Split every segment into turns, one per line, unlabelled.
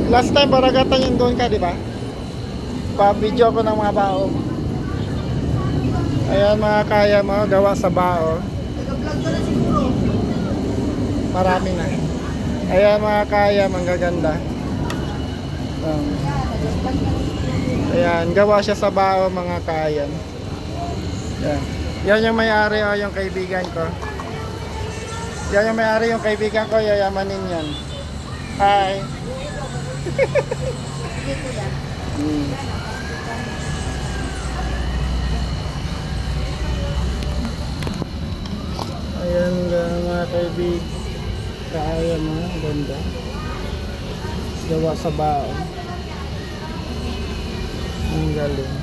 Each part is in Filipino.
Last time baragatan yung doon ka, di ba? Pa-video ko ng mga bao. Ayan mga kaya mo, gawa sa bao. Marami na. Ayan mga kaya, manggaganda. Ayan, gawa siya sa bao mga kaya. Ayan. Yan yung may-ari o yung kaibigan ko. Yan yung may-ari yung kaibigan ko, yayamanin yan. Hi. Ayan mga kaibigan. Kaya mga ganda. Gawa sa bao. Ang galing.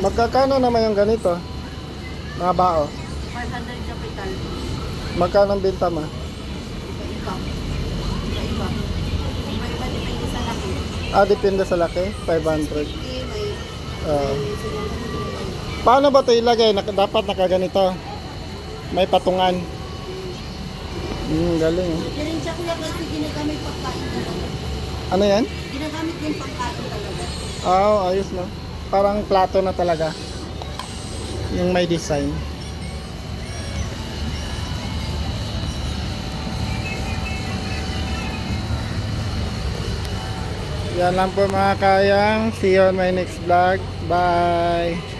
Magkakano naman yung ganito? Mga bao?
500 capital.
Magkano ang benta mo?
Iba-iba. Iba-iba. Iba-iba depende sa laki.
Depende sa laki? 500.
May
Paano ba ito ilagay? Dapat nakaganito. May patungan. Galing.
Galing siya kuya kasi ginagamit pagkain talaga.
Ano yan?
Ginagamit din pagkain talaga.
Ayos na. Parang plato na talaga. Yung may design. Yan lang po mga kayang. See you on my next vlog. Bye!